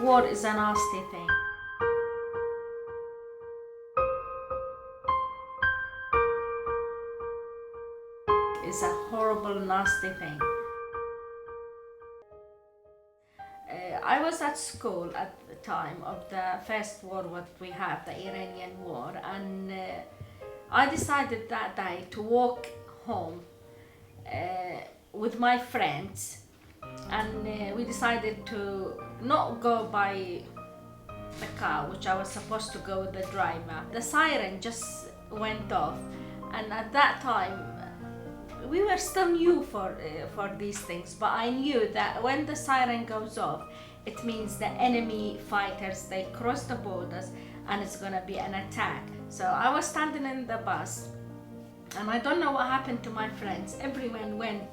War is a nasty thing. It's a horrible, nasty thing. I was at school at the time of the first war what we have, the Iranian war, and I decided that day to walk home with my friends, and we decided to not go by the car, which I was supposed to go with the driver. The siren just went off, and at that time we were still new for these things, but I knew that when the siren goes off, it means the enemy fighters, they cross the borders and it's gonna be an attack. So I was standing in the bus, and I don't know what happened to my friends. Everyone went,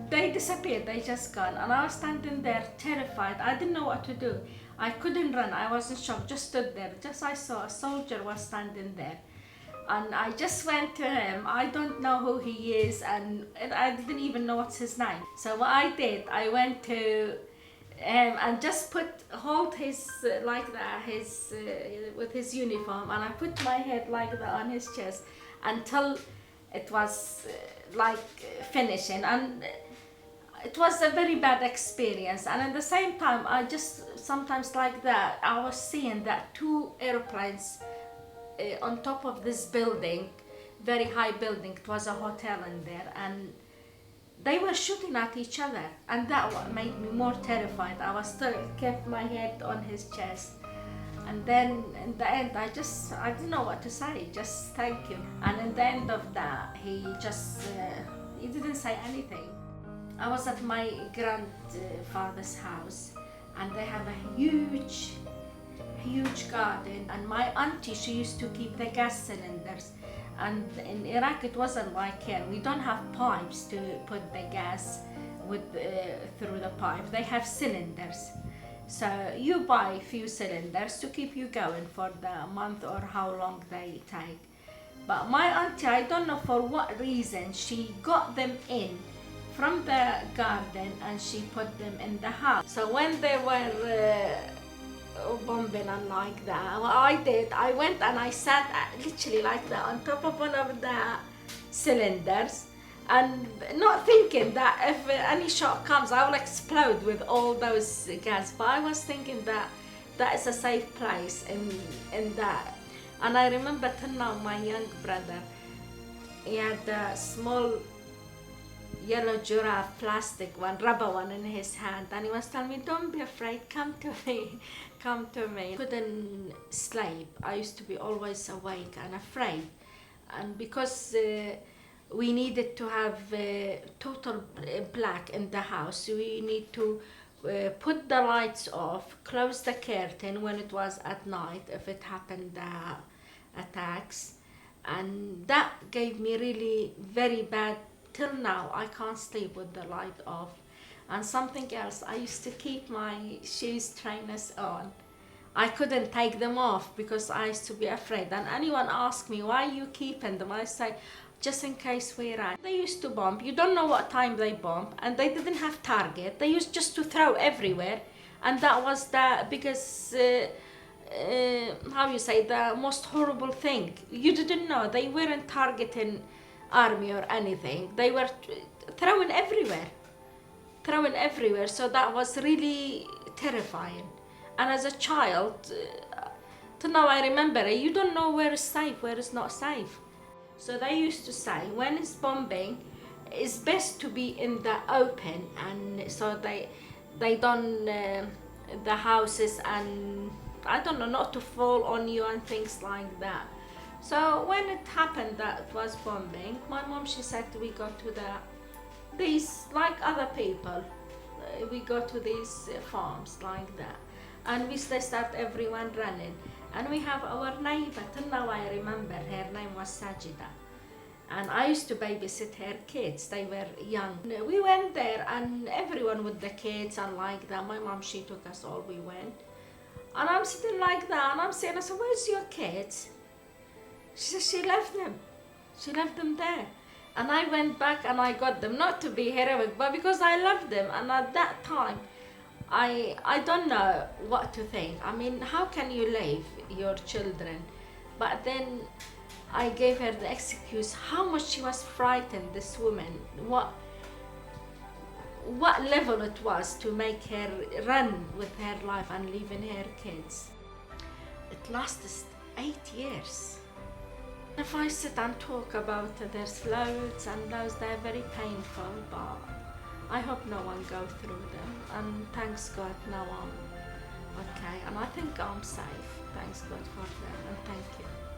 they disappeared, they just gone. And I was standing there terrified. I didn't know what to do. I couldn't run, I was in shock, just stood there. Just I saw a soldier was standing there. And I just went to him. I don't know who he is, and I didn't even know what's his name. So what I did, I went to him and just hold his like that, his with his uniform, and I put my head like that on his chest until it was like finishing. And it was a very bad experience. And at the same time, I just sometimes like that, I was seeing that two airplanes on top of this building, very high building. It was a hotel in there, and they were shooting at each other, and that what made me more terrified. I was still kept my head on his chest, and then in the end I didn't know what to say, just thank you. And in the end of that, he didn't say anything. I was at my grandfather's house, and they have a huge garden, and my auntie, she used to keep the gas cylinders. And in Iraq it wasn't like here. We don't have pipes to put the gas through the pipe. They have cylinders, so you buy a few cylinders to keep you going for the month or how long they take. But my auntie, I don't know for what reason, she got them in from the garden and she put them in the house. So when they were bombing and like that, what I did, I went and I sat literally like that on top of one of the cylinders, and not thinking that if any shot comes I will explode with all those gas. But I was thinking that that is a safe place in that. And I remember till now my young brother, he had a small yellow giraffe, plastic one, rubber one in his hand, and he was telling me, don't be afraid, come to me, come to me. Couldn't sleep. I used to be always awake and afraid, and because we needed to have total black in the house, we need to put the lights off, close the curtain when it was at night if it happened attacks, and that gave me really very bad. Till now I can't sleep with the light off. And something else, I used to keep my shoes trainers on. I couldn't take them off because I used to be afraid. And anyone asked me, why are you keeping them? I say, just in case we ran. They used to bomb, you don't know what time they bomb, and they didn't have target. They used just to throw everywhere, and that was the biggest the most horrible thing. You didn't know, they weren't targeting army or anything, they were throwing everywhere. So that was really terrifying. And as a child, till now I remember it, you don't know where is safe, where is not safe. So they used to say, when it's bombing, it's best to be in the open, and so they don't the houses, and I don't know, not to fall on you and things like that. So when it happened that it was bombing, my mom, she said we go to these, like other people, we go to these farms like that, and they start everyone running. And we have our neighbor, till now I remember, her name was Sajida, and I used to babysit her kids, they were young. We went there, and everyone with the kids and like that. My mom, she took us all, we went, and I'm sitting like that, and I'm saying, I said, where's your kids? She said she left them there. And I went back and I got them, not to be heroic, but because I loved them. And at that time, I don't know what to think. I mean, how can you leave your children? But then I gave her the excuse how much she was frightened, this woman. What level it was to make her run with her life and leaving her kids. It lasted 8 years. If I sit and talk about it, there's loads and loads, they're very painful, but I hope no one go through them. And thanks God, now I'm okay. And I think I'm safe. Thanks God for that, and thank you.